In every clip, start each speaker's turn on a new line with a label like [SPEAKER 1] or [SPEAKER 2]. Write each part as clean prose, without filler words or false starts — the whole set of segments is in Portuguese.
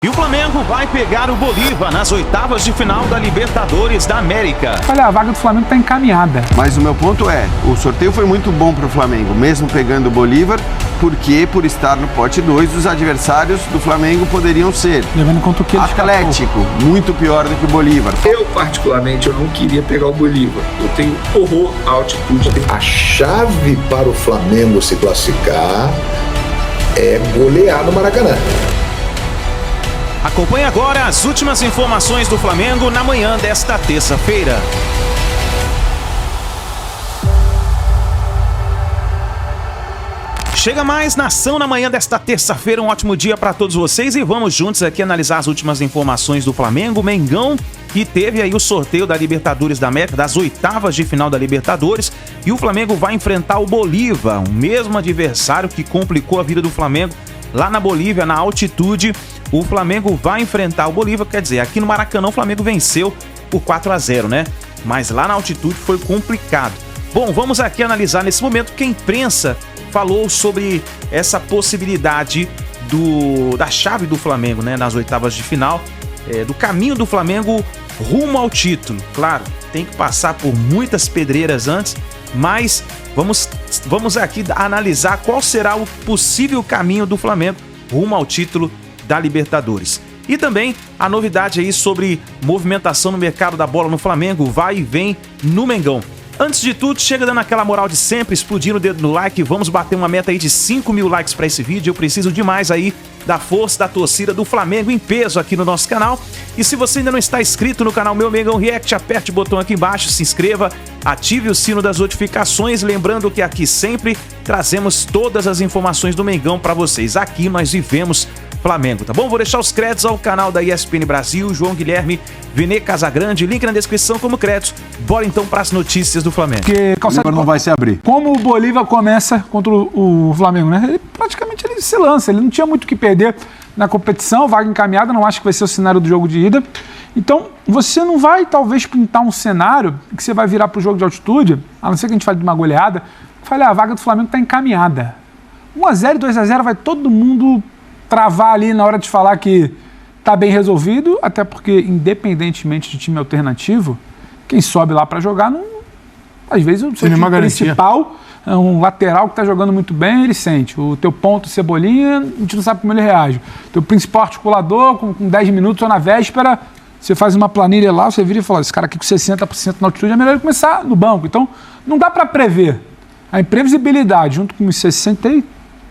[SPEAKER 1] E o Flamengo vai pegar o Bolívar nas oitavas de final da Libertadores da América.
[SPEAKER 2] Olha, a vaga do Flamengo está encaminhada.
[SPEAKER 3] Mas o meu ponto é, o sorteio foi muito bom para o Flamengo, mesmo pegando o Bolívar, porque por estar no pote 2, os adversários do Flamengo poderiam ser
[SPEAKER 2] levando em conta o que
[SPEAKER 3] Atlético, muito pior do que o Bolívar.
[SPEAKER 4] Eu, particularmente, eu não queria pegar o Bolívar. Eu tenho horror à altitude.
[SPEAKER 5] A chave para o Flamengo se classificar é golear no Maracanã.
[SPEAKER 1] Acompanhe agora as últimas informações do Flamengo na manhã desta terça-feira. Chega mais nação na manhã desta terça-feira, um ótimo dia para todos vocês e vamos juntos aqui analisar as últimas informações do Flamengo. Mengão, que teve aí o sorteio da Libertadores da América, das oitavas de final da Libertadores, e o Flamengo vai enfrentar o Bolívar, o mesmo adversário que complicou a vida do Flamengo lá na Bolívia, na altitude. O Flamengo vai enfrentar o Bolívar, quer dizer, aqui no Maracanã o Flamengo venceu por 4-0, né? Mas lá na altitude foi complicado. Bom, vamos aqui analisar nesse momento que a imprensa falou sobre essa possibilidade da chave do Flamengo, né, nas oitavas de final, do caminho do Flamengo rumo ao título. Claro, tem que passar por muitas pedreiras antes, mas vamos aqui analisar qual será o possível caminho do Flamengo rumo ao título da Libertadores. E também a novidade aí sobre movimentação no mercado da bola no Flamengo, vai e vem no Mengão. Antes de tudo, chega dando aquela moral de sempre, explodindo o dedo no like, vamos bater uma meta aí de 5.000 likes para esse vídeo. Eu preciso demais aí da força da torcida do Flamengo em peso aqui no nosso canal. E se você ainda não está inscrito no canal Meu Mengão React, aperte o botão aqui embaixo, se inscreva, ative o sino das notificações, lembrando que aqui sempre trazemos todas as informações do Mengão para vocês. Aqui nós vivemos Flamengo, tá bom? Vou deixar os créditos ao canal da ESPN Brasil, João Guilherme Vene Casagrande, link na descrição como créditos. Bora então para as notícias do Flamengo.
[SPEAKER 2] Porque
[SPEAKER 3] Calçado não vai se abrir.
[SPEAKER 2] Como o Bolívar começa contra o Flamengo, né? Ele praticamente se lança, ele não tinha muito o que perder na competição, vaga encaminhada, não acho que vai ser o cenário do jogo de ida. Então, você não vai talvez pintar um cenário que você vai virar para o jogo de altitude, a não ser que a gente fale de uma goleada, fale, a vaga do Flamengo está encaminhada. 1-0 e 2-0 vai todo mundo travar ali na hora de falar que tá bem resolvido, até porque, independentemente de time alternativo, quem sobe lá para jogar, não, às vezes o seu time principal, um lateral que tá jogando muito bem, ele sente. O teu ponto, Cebolinha, a gente não sabe como ele reage. O teu principal articulador, com 10 minutos ou na véspera, você faz uma planilha lá, você vira e fala, esse cara aqui com 60% na altitude é melhor ele começar no banco. Então, não dá para prever. A imprevisibilidade, junto com os 60 e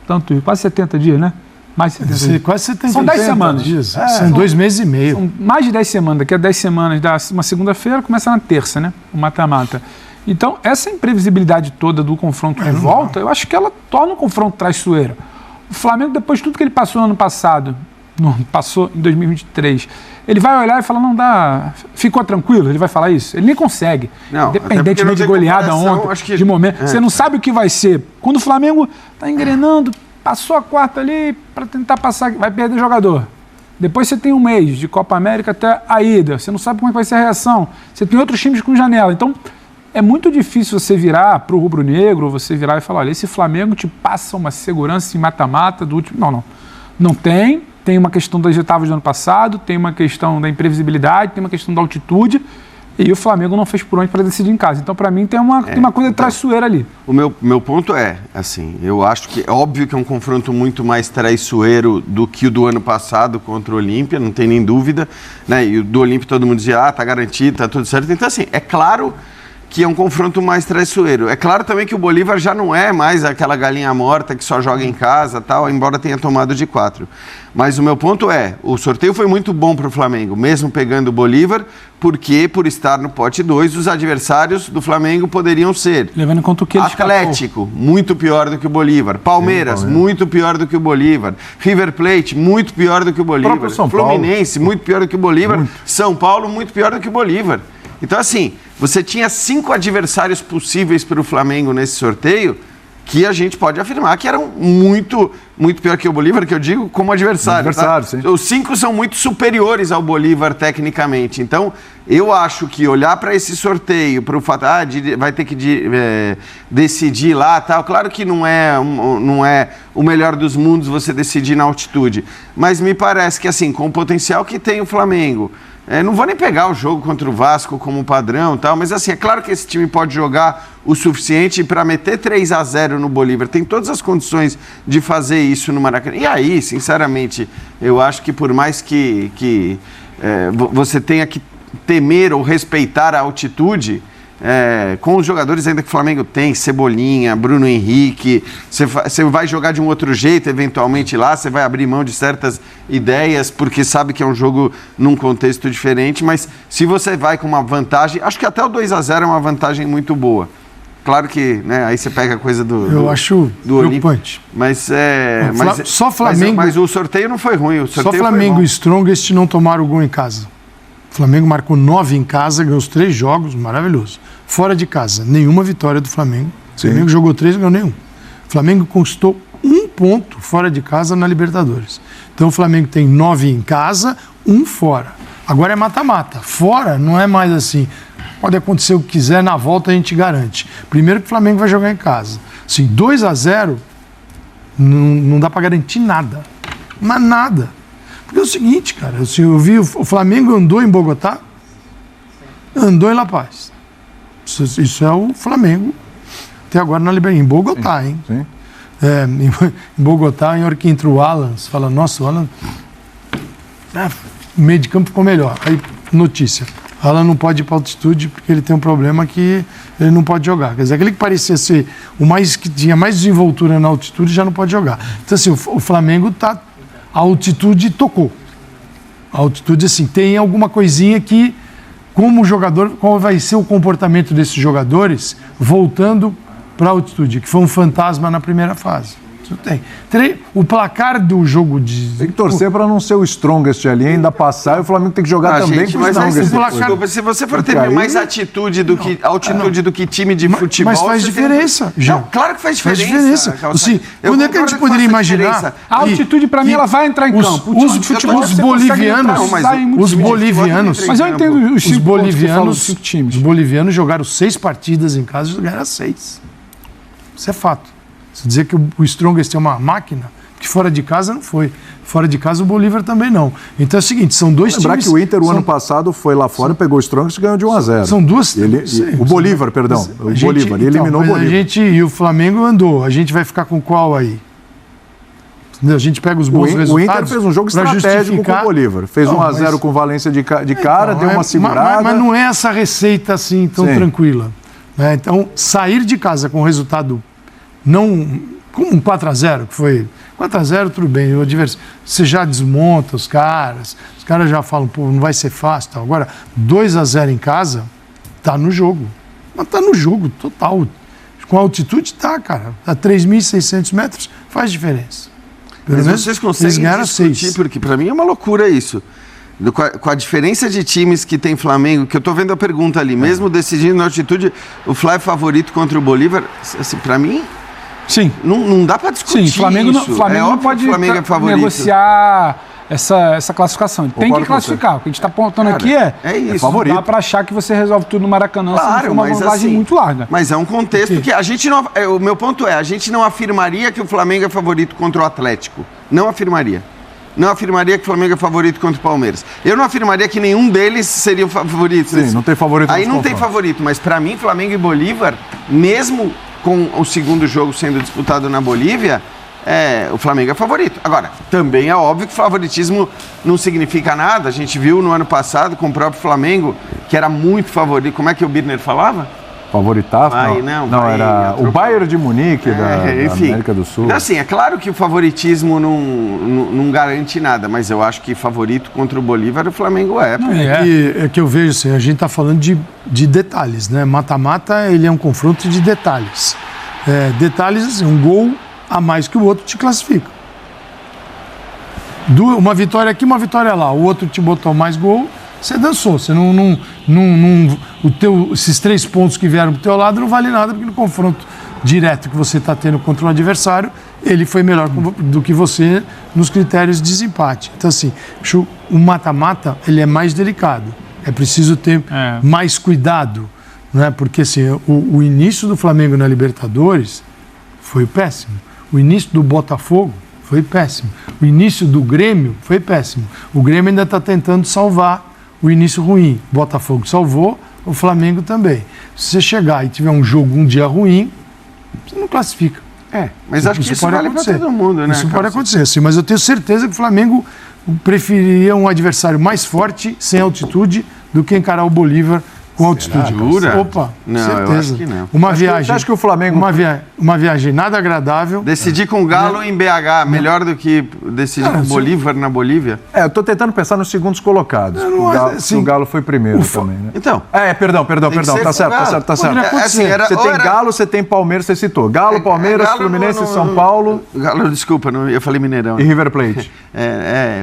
[SPEAKER 2] tanto, quase 70 dias, né? Mais 70 dias.
[SPEAKER 6] Quase 70
[SPEAKER 2] São 10 semanas.
[SPEAKER 6] Dias. São 2 meses e meio.
[SPEAKER 2] São mais de 10 semanas. Daqui a 10 semanas, dá uma segunda-feira, começa na terça, né? O mata-mata. Então, essa imprevisibilidade toda do confronto de volta, eu acho que ela torna o confronto traiçoeiro. O Flamengo, depois de tudo que ele passou no ano passado, passou em 2023, ele vai olhar e falar, não dá, ficou tranquilo, ele vai falar isso? Ele nem consegue. Não, independentemente de goleada ontem, de momento. Você não sabe o que vai ser. Quando o Flamengo está engrenando, passou a quarta ali para tentar passar, vai perder jogador. Depois você tem um mês de Copa América até a ida. Você não sabe como é que vai ser a reação. Você tem outros times com janela. Então, é muito difícil você virar para o rubro-negro, você virar e falar, olha, esse Flamengo te passa uma segurança em mata-mata do último... Não tem. Tem uma questão das oitavas do ano passado, tem uma questão da imprevisibilidade, tem uma questão da altitude. E o Flamengo não fez por onde para decidir em casa. Então, para mim, tem uma coisa traiçoeira ali.
[SPEAKER 3] O meu ponto é, assim, eu acho que é óbvio que é um confronto muito mais traiçoeiro do que o do ano passado contra o Olímpia, não tem nem dúvida, né? E o do Olímpia todo mundo dizia, tá garantido, tá tudo certo. Então, assim, é claro que é um confronto mais traiçoeiro. É claro também que o Bolívar já não é mais aquela galinha morta que só joga em casa, tal, embora tenha tomado de 4. Mas o meu ponto é, o sorteio foi muito bom para o Flamengo, mesmo pegando o Bolívar, porque por estar no pote 2, os adversários do Flamengo poderiam ser
[SPEAKER 2] levando em conta o que
[SPEAKER 3] Atlético, muito pior do que o Bolívar, Palmeiras, muito pior do que o Bolívar, River Plate, muito pior do que o Bolívar, Fluminense, muito pior do que o Bolívar, São Paulo, muito pior do que o Bolívar. Então, assim, você tinha 5 adversários possíveis para o Flamengo nesse sorteio que a gente pode afirmar que eram muito muito pior que o Bolívar, que eu digo como adversário.
[SPEAKER 6] Sim.
[SPEAKER 3] Os 5 são muito superiores ao Bolívar tecnicamente. Então, eu acho que olhar para esse sorteio, para o fato, vai ter que decidir lá, tal. Claro que não é o melhor dos mundos você decidir na altitude, mas me parece que assim, com o potencial que tem o Flamengo, não vou nem pegar o jogo contra o Vasco como padrão, tal, mas assim, é claro que esse time pode jogar o suficiente para meter 3-0 no Bolívar. Tem todas as condições de fazer isso no Maracanã. E aí, sinceramente, eu acho que por mais que você tenha que temer ou respeitar a altitude, com os jogadores ainda que o Flamengo tem, Cebolinha, Bruno Henrique, você vai jogar de um outro jeito, eventualmente lá, você vai abrir mão de certas ideias, porque sabe que é um jogo num contexto diferente, mas se você vai com uma vantagem, acho que até o 2-0 é uma vantagem muito boa. Claro que, né, aí você pega a coisa
[SPEAKER 6] Eu acho preocupante.
[SPEAKER 3] Mas
[SPEAKER 6] só Flamengo.
[SPEAKER 3] Mas o sorteio não foi ruim.
[SPEAKER 6] Só Flamengo e Strongest não tomaram o gol em casa. O Flamengo marcou 9 em casa, ganhou os 3 jogos, maravilhoso. Fora de casa, nenhuma vitória do Flamengo. O Flamengo jogou 3 e ganhou nenhum. O Flamengo conquistou 1 ponto fora de casa na Libertadores. Então o Flamengo tem 9 em casa, 1 fora. Agora é mata-mata. Fora não é mais assim. Pode acontecer o que quiser, na volta a gente garante. Primeiro que o Flamengo vai jogar em casa. Assim, 2-0, não dá para garantir nada. Mas nada. Porque é o seguinte, cara, eu vi o Flamengo andou em Bogotá, andou em La Paz. Isso é o Flamengo até agora na Libertadores. Em Bogotá, hein?
[SPEAKER 7] Sim.
[SPEAKER 6] Em Bogotá, em hora que entra o Alan, você fala, nossa, o Alan... o meio de campo ficou melhor. Aí, notícia. O Alan não pode ir para altitude porque ele tem um problema que ele não pode jogar. Quer dizer, aquele que parecia ser que tinha mais desenvoltura na altitude já não pode jogar. Então, assim, o Flamengo tá... A altitude tocou. A altitude, assim, tem alguma coisinha que, como jogador, qual vai ser o comportamento desses jogadores voltando para a altitude, que foi um fantasma na primeira fase. Isso tem. O placar do jogo de...
[SPEAKER 7] Tem que torcer para não ser o Strongest ali, ainda passar, e o Flamengo tem que jogar também
[SPEAKER 3] gente,
[SPEAKER 7] com o Strongest.
[SPEAKER 3] Desculpa, se você for ter mais altitude do que altitude do que time de futebol...
[SPEAKER 6] Mas faz diferença,
[SPEAKER 3] Não, claro que faz diferença.
[SPEAKER 6] Faz diferença. Assim, quando é que a gente poderia imaginar...
[SPEAKER 2] A altitude, para mim, ela vai entrar em campo.
[SPEAKER 6] Os bolivianos...
[SPEAKER 2] Mas eu entendo os 5
[SPEAKER 6] times. Os bolivianos jogaram 6 partidas em casa e ganharam 6. Isso é fato. Se dizer que o Strongest é uma máquina, que fora de casa não foi. Fora de casa o Bolívar também não. Então é o seguinte, são dois times...
[SPEAKER 7] Lembrar que o Inter, o ano passado, foi lá fora, pegou o Strongest e ganhou de 1-0.
[SPEAKER 6] São duas...
[SPEAKER 7] o Bolívar, perdão. O Bolívar, ele eliminou o Bolívar.
[SPEAKER 6] E o Flamengo andou. A gente vai ficar com qual aí? Entendeu? A gente pega os bons resultados.
[SPEAKER 7] O Inter fez um jogo estratégico com o Bolívar. Fez 1-0 com o Valência de cara, deu uma segurada.
[SPEAKER 6] Mas não é essa receita assim tão tranquila. Né? Então, sair de casa com o resultado... Não, como um 4-0, que foi 4-0, tudo bem, o adversário, você já desmonta os caras já falam, pô, não vai ser fácil, tal. Agora, 2-0 em casa, tá no jogo, mas tá no jogo total, com altitude tá, cara, a 3.600 metros faz diferença.
[SPEAKER 3] Mas vocês conseguem discutir, porque para mim é uma loucura isso, com a diferença de times que tem Flamengo, que eu tô vendo a pergunta ali, mesmo decidindo na altitude, o Fly é favorito contra o Bolívar, assim, para mim...
[SPEAKER 2] Sim.
[SPEAKER 3] Não dá para discutir isso.
[SPEAKER 2] Flamengo não pode negociar essa classificação. Ele tem que classificar. O que a gente está apontando aqui é
[SPEAKER 3] isso.
[SPEAKER 2] Favorito. Não dá para achar que você resolve tudo no Maracanã,
[SPEAKER 3] claro,
[SPEAKER 2] se for uma vantagem assim, muito larga.
[SPEAKER 3] Mas é um contexto que a gente não... O meu ponto é, a gente não afirmaria que o Flamengo é favorito contra o Atlético. Não afirmaria. Não afirmaria que o Flamengo é favorito contra o Palmeiras. Eu não afirmaria que nenhum deles seria o favorito.
[SPEAKER 7] Sim, não tem favorito.
[SPEAKER 3] Aí não tem favorito, mas para mim, Flamengo e Bolívar, mesmo com o segundo jogo sendo disputado na Bolívia, o Flamengo é favorito. Agora, também é óbvio que favoritismo não significa nada. A gente viu no ano passado com o próprio Flamengo, que era muito favorito. Como é que o Birner falava?
[SPEAKER 7] Favoritava? Não, era o Bayern de Munique da América do Sul.
[SPEAKER 3] Então, assim, é claro que o favoritismo não garante nada, mas eu acho que favorito contra o Bolívar o Flamengo é.
[SPEAKER 6] É que eu vejo assim, a gente está falando de detalhes, né? Mata-mata, ele é um confronto de detalhes. Detalhes, assim, um gol a mais que o outro te classifica. Uma vitória aqui, uma vitória lá. O outro te botou mais gol, você dançou. Você esses 3 pontos que vieram pro teu lado não vale nada, porque no confronto direto que você está tendo contra um adversário, ele foi melhor do que você nos critérios de desempate. Então, assim, o mata-mata, ele é mais delicado. É preciso ter mais cuidado, né? Porque, assim, o início do Flamengo na Libertadores foi péssimo. O início do Botafogo foi péssimo. O início do Grêmio foi péssimo. O Grêmio ainda está tentando salvar o início ruim. O Botafogo salvou, o Flamengo também. Se você chegar e tiver um dia ruim, você não classifica.
[SPEAKER 3] Mas acho que isso vale para todo mundo, né?
[SPEAKER 6] Isso pode acontecer, sim, mas eu tenho certeza que o Flamengo preferiria um adversário mais forte, sem altitude, do que encarar o Bolívar com altitude.
[SPEAKER 3] Jura?
[SPEAKER 6] Opa,
[SPEAKER 3] não,
[SPEAKER 6] certeza.
[SPEAKER 3] Eu acho que não.
[SPEAKER 6] Você
[SPEAKER 7] acha que o Flamengo...
[SPEAKER 6] Uma viagem nada agradável.
[SPEAKER 3] Decidir com o Galo em BH, melhor do que decidir com o Bolívar na Bolívia?
[SPEAKER 7] Eu estou tentando pensar nos segundos colocados. O Galo foi primeiro também, né?
[SPEAKER 3] Então.
[SPEAKER 7] Perdão. Tá certo. Você tem Galo, você tem Palmeiras, você citou. Galo, Palmeiras, Fluminense, São Paulo.
[SPEAKER 3] Galo, desculpa, eu falei Mineirão.
[SPEAKER 7] E River Plate.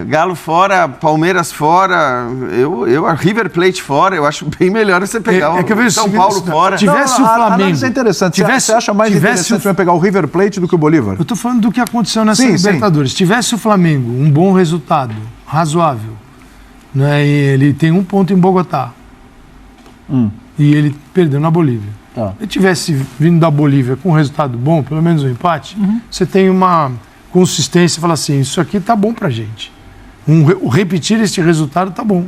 [SPEAKER 3] Galo fora, Palmeiras fora, River Plate fora, eu acho bem melhor você pegar o São Paulo fora.
[SPEAKER 6] Tivesse o Flamengo.
[SPEAKER 7] É interessante. Você acha mais interessante você pegar o River Plate do que o Bolívar?
[SPEAKER 6] Eu estou falando do que aconteceu nessa Libertadores. Se tivesse o Flamengo um bom resultado, razoável, né, e ele tem 1 ponto em Bogotá, e ele perdeu na Bolívia. Se ele tivesse vindo da Bolívia com um resultado bom, pelo menos um empate, você tem uma consistência e fala assim, isso aqui tá bom pra gente. Repetir este resultado tá bom.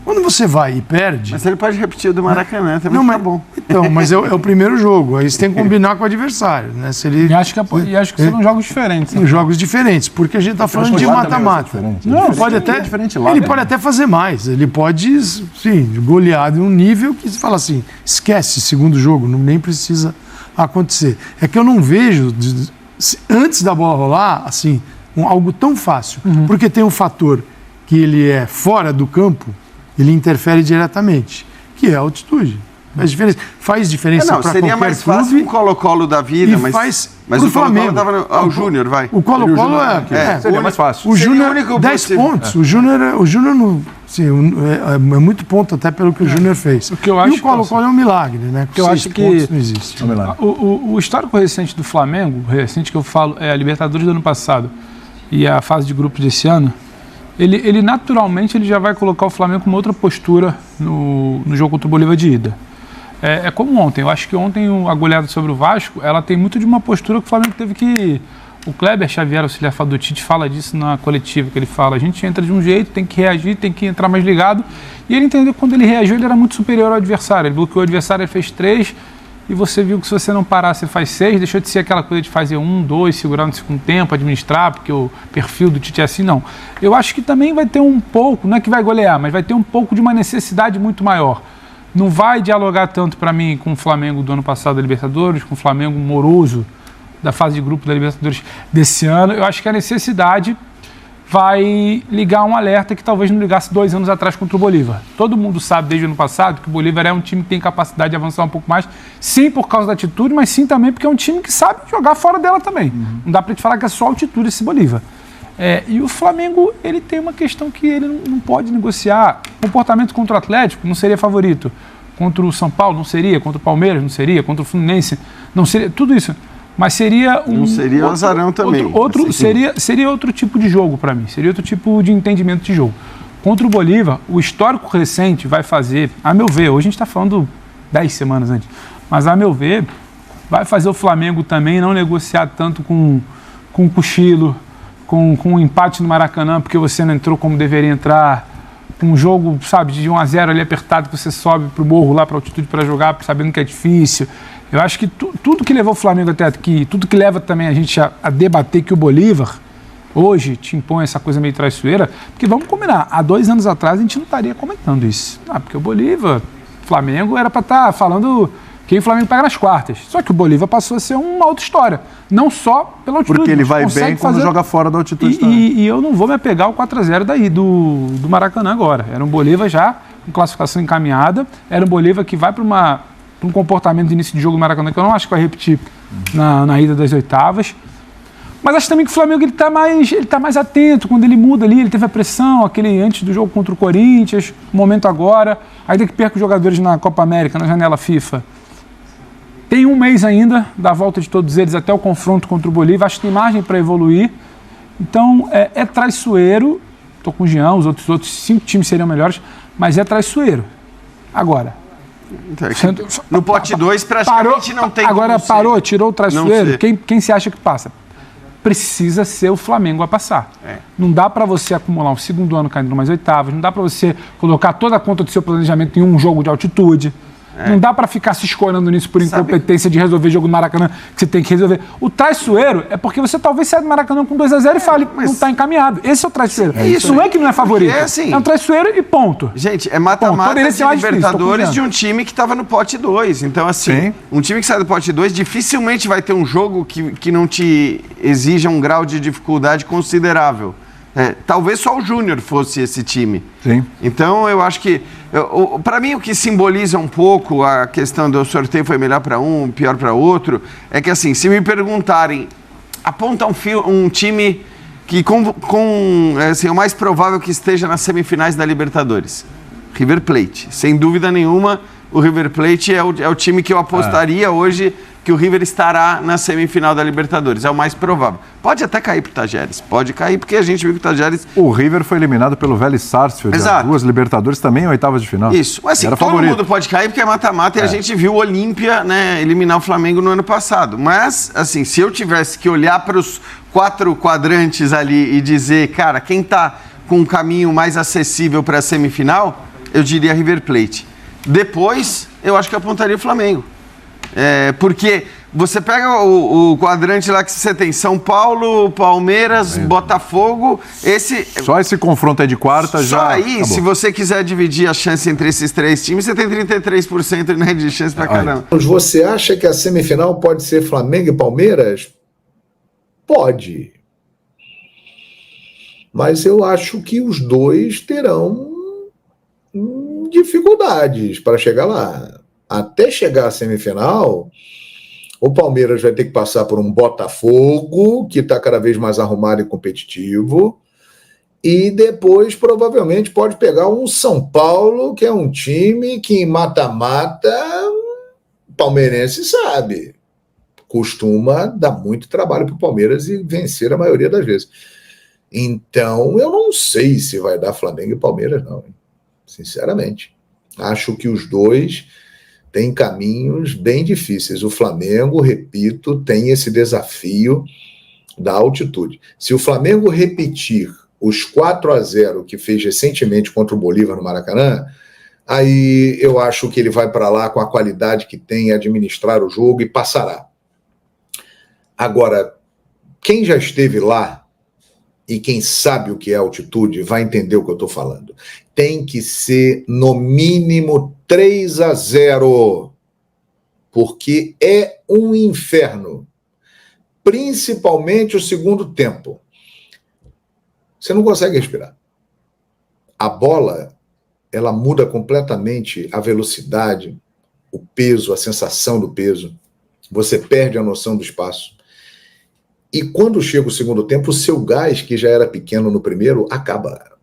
[SPEAKER 6] Quando você vai e perde...
[SPEAKER 3] Mas ele pode repetir do Maracanã, também tá bom.
[SPEAKER 6] Então, mas é o primeiro jogo. Aí você tem que combinar com o adversário, né? Se ele,
[SPEAKER 2] e acho que serão jogos diferentes.
[SPEAKER 6] Né? Jogos diferentes, porque a gente está falando de mata-mata. Ele pode até fazer mais. Ele pode, sim, golear de um nível que você fala assim, esquece segundo jogo, nem precisa acontecer. É que eu não vejo, antes da bola rolar, assim, algo tão fácil. Porque tem um fator que ele é fora do campo, ele interfere diretamente, que é a altitude. Faz diferença para qualquer clube.
[SPEAKER 3] Seria mais fácil um Colo-Colo da vida, mas o
[SPEAKER 6] Flamengo
[SPEAKER 3] estava o Júnior, vai.
[SPEAKER 6] O Colo-Colo
[SPEAKER 7] seria mais fácil.
[SPEAKER 6] O Júnior, 10 pontos. O Júnior é muito ponto até pelo que o Júnior fez.
[SPEAKER 2] O que eu acho
[SPEAKER 6] e o Colo-Colo é um milagre, né?
[SPEAKER 2] Porque eu acho que
[SPEAKER 6] não existe.
[SPEAKER 2] O histórico recente do Flamengo, recente que eu falo, é a Libertadores do ano passado e a fase de grupos desse ano. Ele naturalmente já vai colocar o Flamengo com uma outra postura no jogo contra o Bolívar de ida. É como ontem. Eu acho que ontem a goleada sobre o Vasco, ela tem muito de uma postura que o Flamengo teve que... O Kleber Xavier, auxiliar do Tite, fala disso na coletiva, que ele fala, a gente entra de um jeito, tem que reagir, tem que entrar mais ligado. E ele entendeu que quando ele reagiu, ele era muito superior ao adversário. Ele bloqueou o adversário, ele fez 3, e você viu que se você não parar, você faz 6, deixou de ser aquela coisa de fazer 1, 2, segurar no segundo tempo, administrar, porque o perfil do Tite é assim, não. Eu acho que também vai ter um pouco, não é que vai golear, mas vai ter um pouco de uma necessidade muito maior. Não vai dialogar tanto para mim com o Flamengo do ano passado da Libertadores, com o Flamengo moroso da fase de grupo da Libertadores desse ano. Eu acho que a necessidade vai ligar um alerta que talvez não ligasse 2 anos atrás contra o Bolívar. Todo mundo sabe desde o ano passado que o Bolívar é um time que tem capacidade de avançar um pouco mais, sim por causa da altitude, mas sim também porque é um time que sabe jogar fora dela também. Não dá para te falar que é só altitude esse Bolívar. E o Flamengo, ele tem uma questão que ele não pode negociar. Comportamento contra o Atlético não seria favorito. Contra o São Paulo não seria, contra o Palmeiras não seria, contra o Fluminense não seria, tudo isso. Mas seria um...
[SPEAKER 3] Não seria o azarão também.
[SPEAKER 2] Seria outro tipo de jogo para mim, seria outro tipo de entendimento de jogo. Contra o Bolívar, o histórico recente vai fazer, a meu ver, hoje a gente está falando 10 semanas antes, mas a meu ver, vai fazer o Flamengo também não negociar tanto com o cochilo, com um empate no Maracanã, porque você não entrou como deveria entrar, um jogo, sabe, de 1-0 ali apertado, que você sobe pro morro lá, pra altitude para jogar, sabendo que é difícil. Eu acho que tudo que levou o Flamengo até aqui, tudo que leva também a gente a debater que o Bolívar hoje te impõe essa coisa meio traiçoeira, porque vamos combinar, há 2 anos atrás a gente não estaria comentando isso. Porque o Bolívar, Flamengo, era para estar falando quem o Flamengo pega nas quartas. Só que o Bolívar passou a ser uma outra história. Não só pela altitude.
[SPEAKER 7] Porque ele vai bem quando joga fora da altitude.
[SPEAKER 2] E eu não vou me apegar ao 4-0 daí do Maracanã agora. Era um Bolívar já com classificação encaminhada. Era um Bolívar que vai para um comportamento de início de jogo do Maracanã que eu não acho que vai repetir na ida das oitavas. Mas acho também que o Flamengo ele tá mais atento quando ele muda ali. Ele teve a pressão, aquele antes do jogo contra o Corinthians, o momento agora. Ainda que perca os jogadores na Copa América, na janela FIFA. Tem um mês ainda da volta de todos eles até o confronto contra o Bolívia. Acho que tem margem para evoluir. Então, é traiçoeiro. Estou com o Jean, os outros 5 times seriam melhores, mas é traiçoeiro. Agora...
[SPEAKER 3] No pote 2, praticamente não tem.
[SPEAKER 2] Agora parou, tirou o traiçoeiro. Quem se acha que passa? Precisa ser o Flamengo a passar. Não dá para você acumular um segundo ano caindo umas oitavas, não dá para você colocar toda a conta do seu planejamento em um jogo de altitude. Não dá para ficar se escorando nisso por incompetência de resolver jogo no Maracanã, que você tem que resolver. O traiçoeiro é porque você talvez saia do Maracanã com 2-0 e fale, não está encaminhado. Esse é o traiçoeiro. Isso não é que não é favorito. É um traiçoeiro e ponto.
[SPEAKER 3] Gente, é mata-mata de Libertadores de um time que estava no pote 2. Então, assim, um time que sai do pote 2 dificilmente vai ter um jogo que não te exija um grau de dificuldade considerável. Talvez só o Júnior fosse esse time.
[SPEAKER 7] Sim.
[SPEAKER 3] Então, eu acho que... Para mim, o que simboliza um pouco a questão do sorteio foi melhor para um, pior para outro, é que, assim, se me perguntarem, aponta um time que assim, o mais provável que esteja nas semifinais da Libertadores. River Plate. Sem dúvida nenhuma, o River Plate é o time que eu apostaria hoje que o River estará na semifinal da Libertadores. É o mais provável. Pode até cair pro Tajeres. Pode cair, porque a gente viu que o Tajeres...
[SPEAKER 7] O River foi eliminado pelo Vélez Sarsfield. Exato. 2 Libertadores também em oitavas de final.
[SPEAKER 3] Isso. Mas assim, todo mundo pode cair, porque é mata-mata, e a gente viu o Olímpia, né, eliminar o Flamengo no ano passado. Mas, assim, se eu tivesse que olhar para os 4 quadrantes ali e dizer, cara, quem tá com um caminho mais acessível para a semifinal, eu diria River Plate. Depois, eu acho que eu apontaria o Flamengo. Porque você pega o quadrante lá que você tem São Paulo, Palmeiras, Botafogo,
[SPEAKER 7] Só esse confronto aí de quarta já...
[SPEAKER 3] Só aí,
[SPEAKER 7] acabou.
[SPEAKER 3] Se você quiser dividir a chance entre esses 3 times, você tem 33%, né, de chance pra caramba.
[SPEAKER 5] Você acha que a semifinal pode ser Flamengo e Palmeiras? Pode. Mas eu acho que os dois terão dificuldades para chegar lá. Até chegar à semifinal, o Palmeiras vai ter que passar por um Botafogo, que está cada vez mais arrumado e competitivo, e depois provavelmente pode pegar um São Paulo, que é um time que em mata-mata, palmeirense sabe, costuma dar muito trabalho para o Palmeiras e vencer a maioria das vezes. Então, eu não sei se vai dar Flamengo e Palmeiras, não, hein? Sinceramente. Acho que os dois... tem caminhos bem difíceis. O Flamengo, repito, tem esse desafio da altitude. Se o Flamengo repetir os 4-0 que fez recentemente contra o Bolívar no Maracanã, aí eu acho que ele vai para lá com a qualidade que tem, administrar o jogo e passará. Agora, quem já esteve lá e quem sabe o que é altitude vai entender o que eu estou falando. Tem que ser, no mínimo, 3-0, porque é um inferno, principalmente o segundo tempo. Você não consegue respirar. A bola, ela muda completamente a velocidade, o peso, a sensação do peso. Você perde a noção do espaço. E quando chega o segundo tempo, o seu gás, que já era pequeno no primeiro, acaba.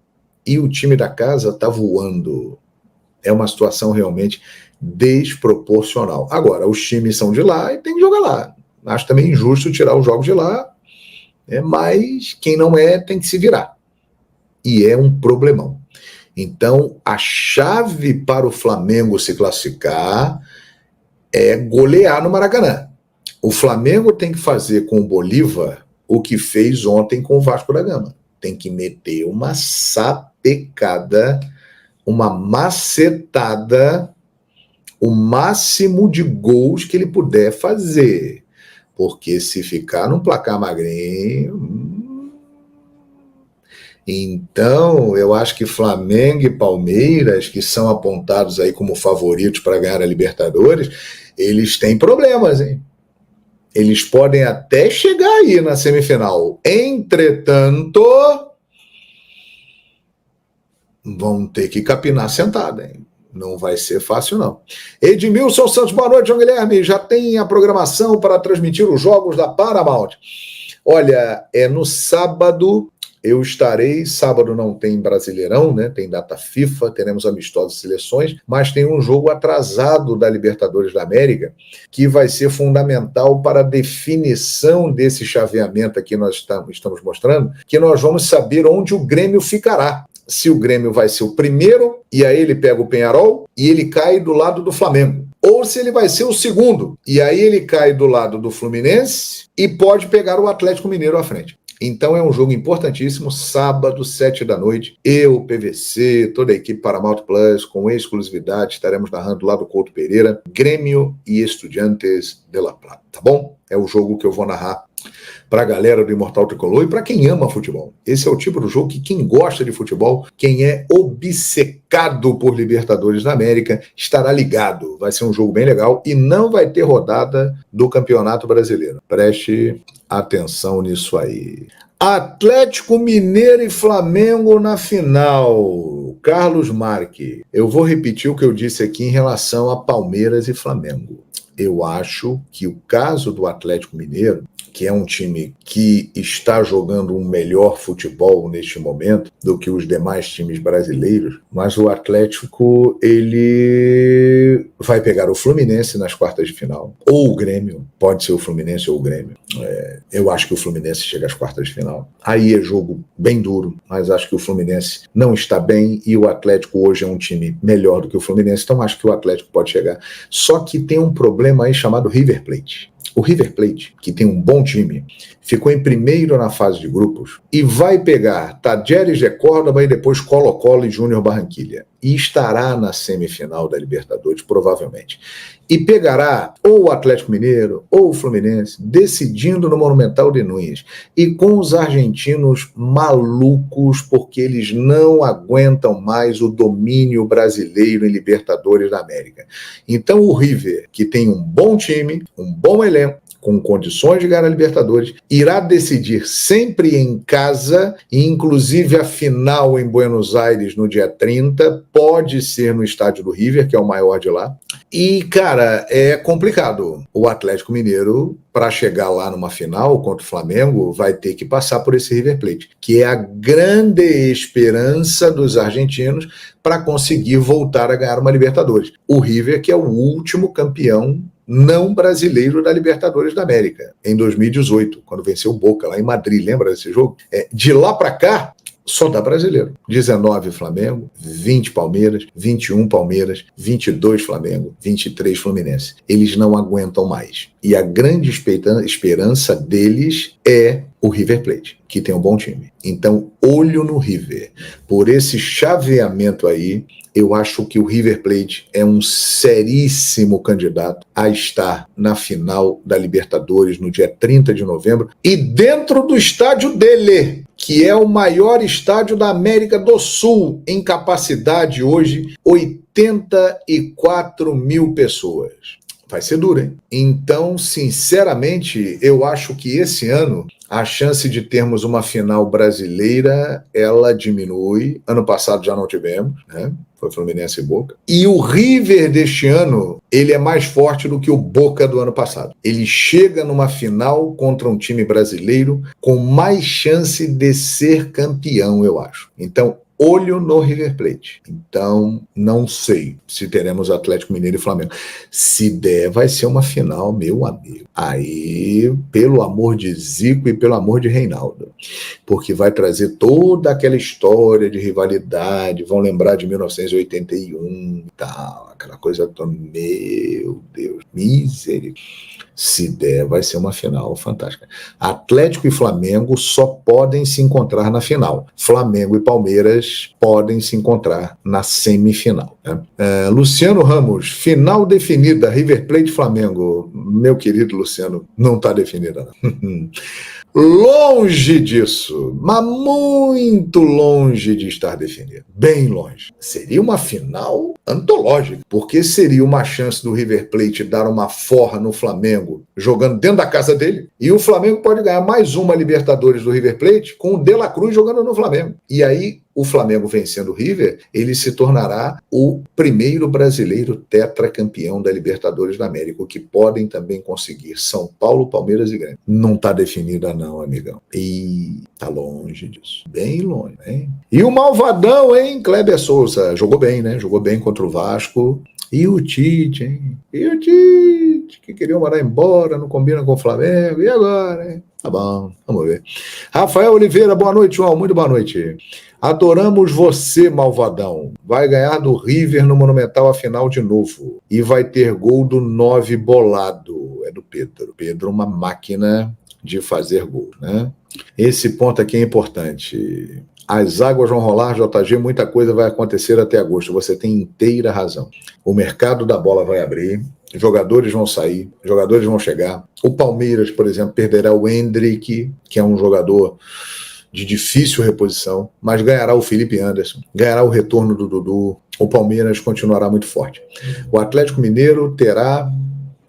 [SPEAKER 5] E o time da casa está voando. É uma situação realmente desproporcional. Agora, os times são de lá e tem que jogar lá. Acho também injusto tirar os jogos de lá, mas quem não tem que se virar. E é um problemão. Então, a chave para o Flamengo se classificar é golear no Maracanã. O Flamengo tem que fazer com o Bolívar o que fez ontem com o Vasco da Gama. Tem que meter uma sapecada, uma macetada, o máximo de gols que ele puder fazer. Porque se ficar num placar magrinho... Então, eu acho que Flamengo e Palmeiras, que são apontados aí como favoritos para ganhar a Libertadores, eles têm problemas, hein? Eles podem até chegar aí na semifinal. Entretanto, vão ter que capinar sentada, hein? Não vai ser fácil, não. Edmilson Santos, boa noite, João Guilherme. Já tem a programação para transmitir os jogos da Paramount? Olha, no sábado, eu estarei, sábado não tem Brasileirão, né? Tem data FIFA, teremos amistosos seleções, mas tem um jogo atrasado da Libertadores da América que vai ser fundamental para a definição desse chaveamento aqui que nós estamos mostrando, que nós vamos saber onde o Grêmio ficará. Se o Grêmio vai ser o primeiro, e aí ele pega o Peñarol e ele cai do lado do Flamengo. Ou se ele vai ser o segundo, e aí ele cai do lado do Fluminense e pode pegar o Atlético Mineiro à frente. Então é um jogo importantíssimo, sábado, 7 da noite. Eu, PVC, toda a equipe Paramount Plus, com exclusividade, estaremos narrando lá do Couto Pereira, Grêmio e Estudiantes de La Plata, tá bom? É o jogo que eu vou narrar para a galera do Imortal Tricolor e para quem ama futebol. Esse é o tipo do jogo que quem gosta de futebol, quem é obcecado por Libertadores da América, estará ligado. Vai ser um jogo bem legal e não vai ter rodada do Campeonato Brasileiro. Preste atenção nisso aí. Atlético Mineiro e Flamengo na final. Carlos Marque. Eu vou repetir o que eu disse aqui em relação a Palmeiras e Flamengo. Eu acho que o caso do Atlético Mineiro, que é um time que está jogando um melhor futebol neste momento do que os demais times brasileiros, mas o Atlético, ele vai pegar o Fluminense nas quartas de final, ou o Grêmio, pode ser o Fluminense ou o Grêmio. Eu acho que o Fluminense chega às quartas de final. Aí é jogo bem duro, mas acho que o Fluminense não está bem e o Atlético hoje é um time melhor do que o Fluminense, então acho que o Atlético pode chegar. Só que tem um problema aí chamado River Plate. O River Plate, que tem um bom time, ficou em primeiro na fase de grupos e vai pegar Talleres de Córdoba e depois Colo-Colo e Júnior Barranquilla. E estará na semifinal da Libertadores, provavelmente. E pegará ou o Atlético Mineiro ou o Fluminense, decidindo no Monumental de Núñez. E com os argentinos malucos, porque eles não aguentam mais o domínio brasileiro em Libertadores da América. Então o River, que tem um bom time, um bom elenco, com condições de ganhar a Libertadores, irá decidir sempre em casa, e inclusive a final em Buenos Aires no dia 30, pode ser no estádio do River, que é o maior de lá. E, cara, é complicado. O Atlético Mineiro, para chegar lá numa final contra o Flamengo, vai ter que passar por esse River Plate, que é a grande esperança dos argentinos para conseguir voltar a ganhar uma Libertadores. O River, que é o último campeão não brasileiro da Libertadores da América, em 2018, quando venceu o Boca lá em Madrid, lembra desse jogo? De lá para cá, só dá brasileiro. 19 Flamengo, 20 Palmeiras, 21 Palmeiras, 22 Flamengo, 23 Fluminense. Eles não aguentam mais. E a grande esperança deles é o River Plate, que tem um bom time. Então, olho no River. Por esse chaveamento aí, eu acho que o River Plate é um seríssimo candidato a estar na final da Libertadores no dia 30 de novembro e dentro do estádio dele, que é o maior estádio da América do Sul, em capacidade hoje, 84 mil pessoas. Vai ser duro, hein? Então, sinceramente, eu acho que esse ano a chance de termos uma final brasileira, ela diminui. Ano passado já não tivemos, né? Foi Fluminense e Boca. E o River deste ano, ele é mais forte do que o Boca do ano passado. Ele chega numa final contra um time brasileiro com mais chance de ser campeão, eu acho. Então, olho no River Plate. Então, não sei se teremos Atlético Mineiro e Flamengo. Se der, vai ser uma final, meu amigo. Aí, pelo amor de Zico e pelo amor de Reinaldo. Porque vai trazer toda aquela história de rivalidade, vão lembrar de 1981 e tal, aquela coisa toda. Meu Deus, misericórdia. Se der, vai ser uma final fantástica. Atlético e Flamengo só podem se encontrar na final. Flamengo e Palmeiras podem se encontrar na semifinal. Né? Luciano Ramos, final definida, River Plate e Flamengo. Meu querido Luciano, não está definida, não. Longe disso, mas muito longe de estar definido. Bem longe. Seria uma final antológica, porque seria uma chance do River Plate dar uma forra no Flamengo, jogando dentro da casa dele, e o Flamengo pode ganhar mais uma Libertadores do River Plate com o De La Cruz jogando no Flamengo. E aí o Flamengo vencendo o River, ele se tornará o primeiro brasileiro tetracampeão da Libertadores da América, o que podem também conseguir São Paulo, Palmeiras e Grêmio. Não está definida não, amigão. E tá longe disso. Bem longe, hein? E o malvadão, hein? Kleber Souza. Jogou bem, né? Jogou bem contra o Vasco. E o Tite, hein? E o Tite, que queria mandar embora, não combina com o Flamengo. E agora, hein? Tá bom, vamos ver. Rafael Oliveira, boa noite, João. Muito boa noite. Adoramos você, malvadão. Vai ganhar do River no Monumental a final de novo. E vai ter gol do 9 bolado. É do Pedro. Pedro, uma máquina de fazer gol, né? Esse ponto aqui é importante. As águas vão rolar, JG, muita coisa vai acontecer até agosto. Você tem inteira razão. O mercado da bola vai abrir, jogadores vão sair, jogadores vão chegar. O Palmeiras, por exemplo, perderá o Hendrick, que é um jogador de difícil reposição, mas ganhará o Felipe Anderson, ganhará o retorno do Dudu. O Palmeiras continuará muito forte. O Atlético Mineiro terá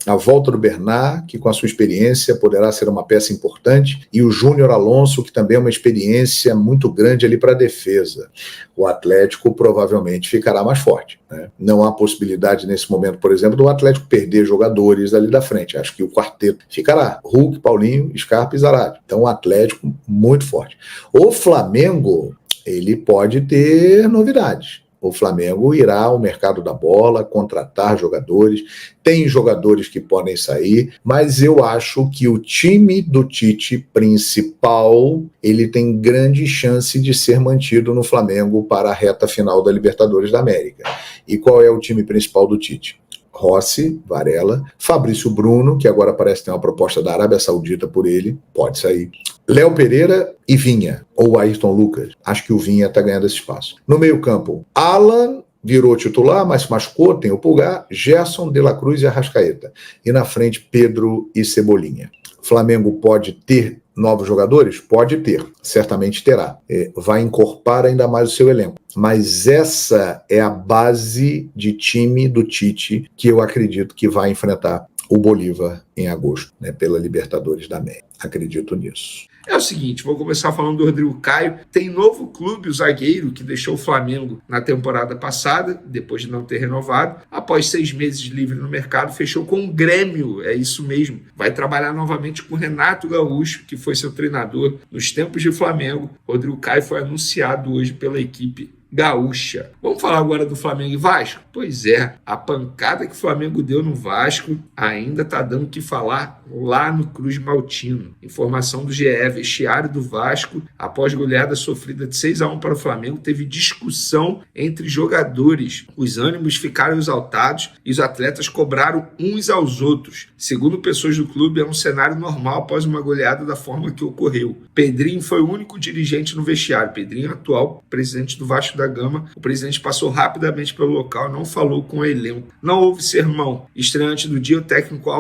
[SPEAKER 5] a volta do Bernard, que com a sua experiência poderá ser uma peça importante, e o Júnior Alonso, que também é uma experiência muito grande ali para a defesa. O Atlético provavelmente ficará mais forte, né? Não há possibilidade nesse momento, por exemplo, do Atlético perder jogadores ali da frente. Acho que o quarteto ficará. Hulk, Paulinho, Scarpa e Zarate. Então o Atlético muito forte. O Flamengo, ele pode ter novidades. O Flamengo irá ao mercado da bola, contratar jogadores, tem jogadores que podem sair, mas eu acho que o time do Tite principal, ele tem grande chance de ser mantido no Flamengo para a reta final da Libertadores da América. E qual é o time principal do Tite? Rossi, Varela, Fabrício Bruno, que agora parece ter uma proposta da Arábia Saudita por ele, pode sair. Léo Pereira e Vinha, ou Ayrton Lucas. Acho que o Vinha está ganhando esse espaço. No meio-campo, Alan virou titular, mas se machucou, tem o Pulgar, Gerson, De La Cruz e Arrascaeta. E na frente, Pedro e Cebolinha. Flamengo pode ter novos jogadores? Pode ter, certamente terá. Vai encorpar ainda mais o seu elenco. Mas essa é a base de time do Tite que eu acredito que vai enfrentar o Bolívar em agosto, né, pela Libertadores da América. Acredito nisso.
[SPEAKER 4] É o seguinte, vou começar falando do Rodrigo Caio. Tem novo clube, o zagueiro, que deixou o Flamengo na temporada passada, depois de não ter renovado. Após 6 meses livre no mercado, fechou com o Grêmio, é isso mesmo. Vai trabalhar novamente com o Renato Gaúcho, que foi seu treinador nos tempos de Flamengo. Rodrigo Caio foi anunciado hoje pela equipe gaúcha. Vamos falar agora do Flamengo e Vasco? Pois é, a pancada que o Flamengo deu no Vasco ainda está dando o que falar lá no Cruz Maltino. Informação do GE, vestiário do Vasco, após goleada sofrida de 6-1 para o Flamengo, teve discussão entre jogadores. Os ânimos ficaram exaltados e os atletas cobraram uns aos outros. Segundo pessoas do clube, é um cenário normal após uma goleada da forma que ocorreu. Pedrinho foi o único dirigente no vestiário. Pedrinho, atual presidente do Vasco da Gama. O presidente passou rapidamente pelo local e não falou com o elenco. Não houve sermão. Estreante do dia, o técnico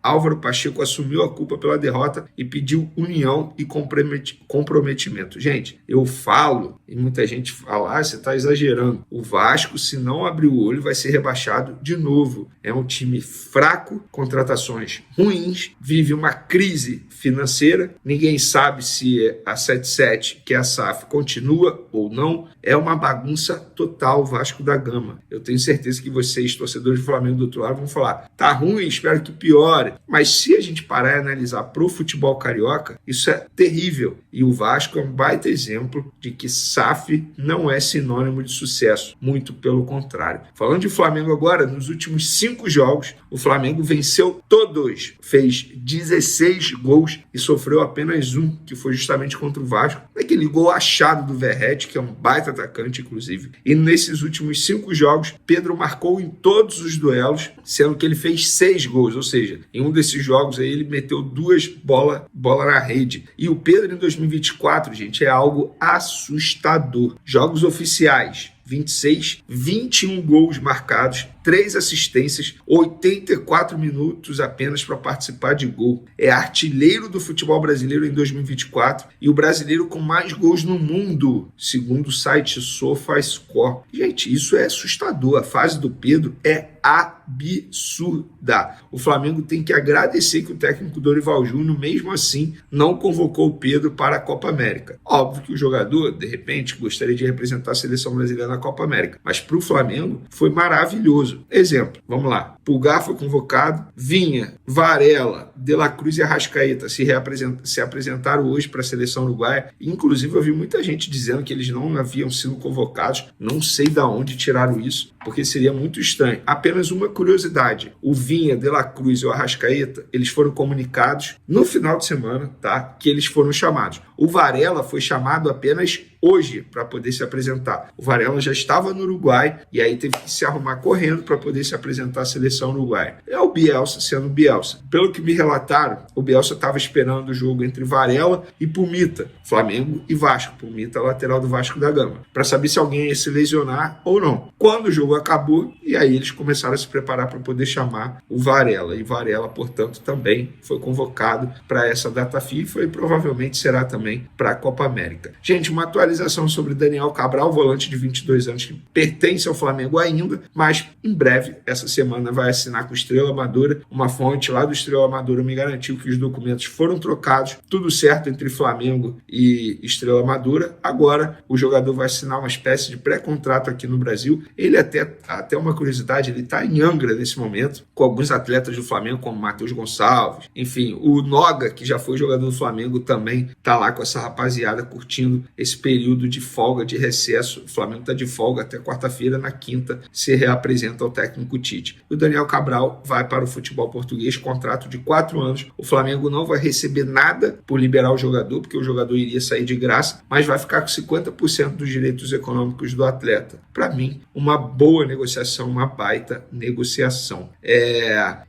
[SPEAKER 4] Álvaro Pacheco assumiu a culpa pela derrota e pediu união e comprometimento. Gente, eu falo, e muita gente fala, você está exagerando. O Vasco, se não abrir o olho, vai ser rebaixado de novo. É um time fraco, contratações ruins, vive uma crise financeira. Ninguém sabe se a 77, que é a SAF, continua ou não. É uma bagunça total o Vasco da Gama. Eu tenho certeza que vocês, torcedores do Flamengo do outro lado, vão falar, tá ruim, espero que piore. Mas se a gente parar e analisar pro futebol carioca, isso é terrível. E o Vasco é um baita exemplo de que SAF não é sinônimo de sucesso. Muito pelo contrário. Falando de Flamengo agora, nos últimos 5 jogos, o Flamengo venceu todos. Fez 16 gols e sofreu apenas um, que foi justamente contra o Vasco. Aquele gol achado do Verratti, que é um baita atacante, inclusive. E nesses últimos 5 jogos, Pedro marcou em todos os duelos, sendo que ele fez 6 gols. Ou seja, em um desses jogos aí ele meteu 2 bola na rede. E o Pedro em 2024, gente, é algo assustador. Jogos oficiais, 26, 21 gols marcados 3 assistências, 84 minutos apenas para participar de gol. É artilheiro do futebol brasileiro em 2024 e o brasileiro com mais gols no mundo, segundo o site SofaScore. Gente, isso é assustador. A fase do Pedro é absurda. O Flamengo tem que agradecer que o técnico Dorival Júnior, mesmo assim, não convocou o Pedro para a Copa América. Óbvio que o jogador, de repente, gostaria de representar a seleção brasileira na Copa América, mas para o Flamengo foi maravilhoso. Exemplo, vamos lá. Pulgar foi convocado, Vinha, Varela, De La Cruz e Arrascaeta se apresentaram hoje para a seleção uruguaia. Inclusive, eu vi muita gente dizendo que eles não haviam sido convocados. Não sei de onde tiraram isso, porque seria muito estranho. Apenas uma curiosidade: o Vinha, De La Cruz e o Arrascaeta, eles foram comunicados no final de semana, tá? Que eles foram chamados. O Varela foi chamado apenas hoje para poder se apresentar. O Varela já estava no Uruguai e aí teve que se arrumar correndo para poder se apresentar à seleção uruguaia. É o Bielsa sendo Bielsa. Pelo que me relataram, o Bielsa estava esperando o jogo entre Varela e Pumita, Flamengo e Vasco. Pumita, lateral do Vasco da Gama, para saber se alguém ia se lesionar ou não. Quando o jogo acabou, e aí eles começaram a se preparar para poder chamar o Varela. E Varela, portanto, também foi convocado para essa data FIFA e provavelmente será também para a Copa América. Gente, uma atualização sobre Daniel Cabral, volante de 22 anos que pertence ao Flamengo ainda, mas em breve, essa semana, vai assinar com o Estrela Amadora. Uma fonte lá do Estrela Amadora me garantiu que os documentos foram trocados, tudo certo entre Flamengo e Estrela Amadora. Agora o jogador vai assinar uma espécie de pré-contrato aqui no Brasil. Ele até uma curiosidade, ele está em Angra nesse momento, com alguns atletas do Flamengo, como Matheus Gonçalves, enfim, o Noga, que já foi jogador do Flamengo, também está lá com essa rapaziada curtindo esse período de folga, de recesso. O Flamengo está de folga até quarta-feira, na quinta se reapresenta ao técnico Tite. O Daniel Cabral vai para o futebol português, contrato de 4 anos. O Flamengo não vai receber nada por liberar o jogador, porque o jogador iria sair de graça, mas vai ficar com 50% dos direitos econômicos do atleta. Para mim, uma boa negociação, uma baita negociação.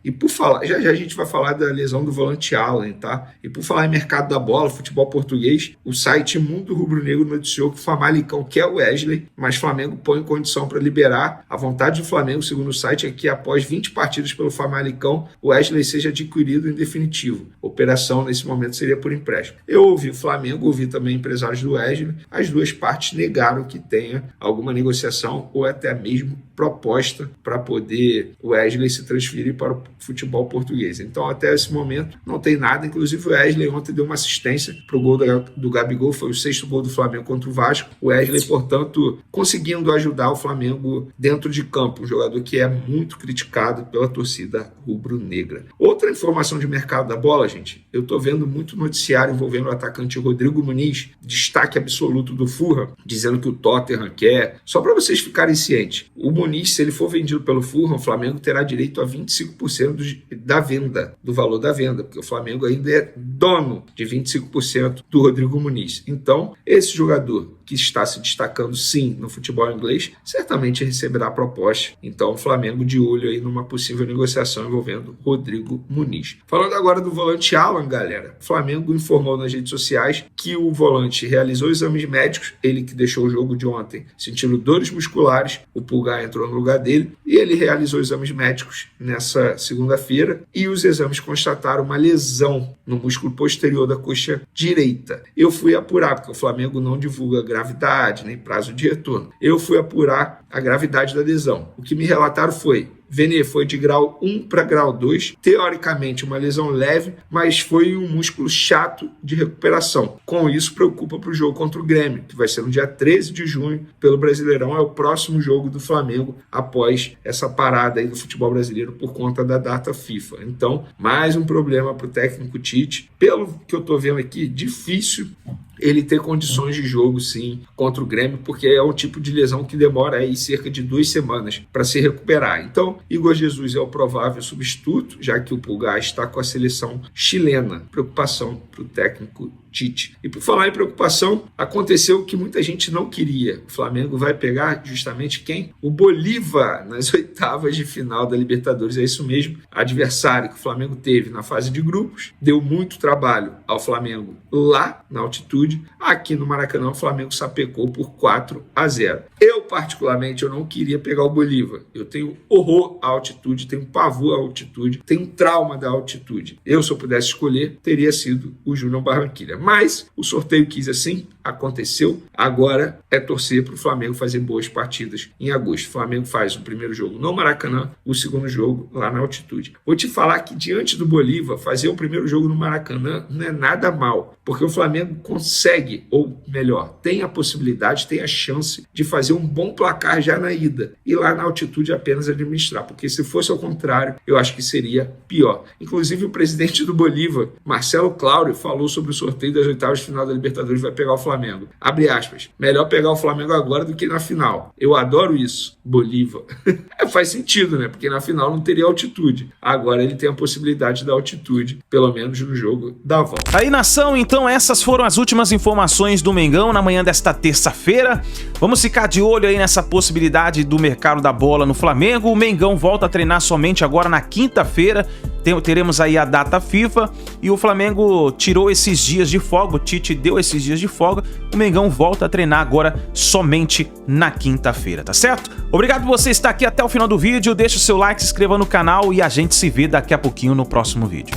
[SPEAKER 4] E por falar, já a gente vai falar da lesão do volante Alan, tá? E por falar em mercado da bola, futebol português, o site Mundo Rubro-Negro noticiou que o Famalicão quer o Wesley, mas o Flamengo põe condição para liberar. A vontade do Flamengo, segundo o site, é que após 20 partidas pelo Famalicão, o Wesley seja adquirido em definitivo. A operação nesse momento seria por empréstimo. Eu ouvi o Flamengo, ouvi também empresários do Wesley. As duas partes negaram que tenha alguma negociação ou até mesmo proposta para poder o Wesley se transferir para o futebol português. Então, até esse momento, não tem nada. Inclusive, o Wesley ontem deu uma assistência para o gol do Gabigol, foi o 6º gol do Flamengo contra o Vasco. O Wesley, portanto, conseguindo ajudar o Flamengo dentro de campo, um jogador que é muito criticado pela torcida rubro-negra. Outra informação de mercado da bola, gente, eu estou vendo muito noticiário envolvendo o atacante Rodrigo Muniz, destaque absoluto do Fulham, dizendo que o Tottenham quer. Só para vocês ficarem cientes, o Muniz, se ele for vendido pelo Fulham, o Flamengo terá direito a 25% da venda, do valor da venda, porque o Flamengo ainda é dono de 25% do Rodrigo Muniz. Então, esse jogador que está se destacando sim no futebol inglês, certamente receberá proposta. Então o Flamengo de olho aí numa possível negociação envolvendo Rodrigo Muniz. Falando agora do volante Alan, galera, o Flamengo informou nas redes sociais que o volante realizou exames médicos, ele que deixou o jogo de ontem sentindo dores musculares, o Pulgar entrou no lugar dele, e ele realizou exames médicos nessa segunda-feira, e os exames constataram uma lesão no músculo posterior da coxa direita. Eu fui apurar, porque o Flamengo não divulga gravidade, nem prazo de retorno. Eu fui apurar a gravidade da lesão. O que me relataram foi: Vene, foi de grau 1 para grau 2, teoricamente uma lesão leve, mas foi um músculo chato de recuperação. Com isso, preocupa para o jogo contra o Grêmio, que vai ser no dia 13 de junho, pelo Brasileirão, é o próximo jogo do Flamengo após essa parada aí do futebol brasileiro por conta da data FIFA. Então, mais um problema para o técnico Tite. Pelo que eu estou vendo aqui, difícil ele ter condições de jogo, sim, contra o Grêmio, porque é um tipo de lesão que demora aí cerca de 2 semanas para se recuperar. Então, Igor Jesus é o provável substituto, já que o Pulgar está com a seleção chilena. Preocupação para o técnico Tite. E por falar em preocupação, aconteceu o que muita gente não queria. O Flamengo vai pegar justamente quem? O Bolívar, nas oitavas de final da Libertadores. É isso mesmo, adversário que o Flamengo teve na fase de grupos, deu muito trabalho ao Flamengo lá na altitude, altitude. Aqui no Maracanã, o Flamengo sapecou por 4-0. Eu, particularmente, eu não queria pegar o Bolívar. Eu tenho horror à altitude, tenho pavor à altitude, tenho trauma da altitude. Eu, se eu pudesse escolher, teria sido o Júnior Barranquilla. Mas o sorteio quis assim, aconteceu. Agora é torcer para o Flamengo fazer boas partidas em agosto. O Flamengo faz o primeiro jogo no Maracanã, o segundo jogo lá na altitude. Vou te falar que diante do Bolívar, fazer o primeiro jogo no Maracanã não é nada mal, porque o Flamengo consegue, ou melhor, tem a possibilidade, tem a chance de fazer um bom placar já na ida e lá na altitude apenas administrar, porque se fosse ao contrário, eu acho que seria pior. Inclusive o presidente do Bolívar, Marcelo Cláudio, falou sobre o sorteio das oitavas de final da Libertadores, vai pegar o Flamengo. Abre aspas, melhor pegar o Flamengo agora do que na final. Eu adoro isso, Bolívar. Faz sentido, né? Porque na final não teria altitude. Agora ele tem a possibilidade da altitude, pelo menos no jogo da volta.
[SPEAKER 1] Aí, nação, então essas foram as últimas informações do Mengão na manhã desta terça-feira. Vamos ficar de olho aí nessa possibilidade do mercado da bola no Flamengo. O Mengão volta a treinar somente agora na quinta-feira. Teremos aí a data FIFA e o Flamengo tirou esses dias de folga, o Tite deu esses dias de folga, o Mengão volta a treinar agora somente na quinta-feira, tá certo? Obrigado por você estar aqui até o final do vídeo, deixa o seu like, se inscreva no canal e a gente se vê daqui a pouquinho no próximo vídeo.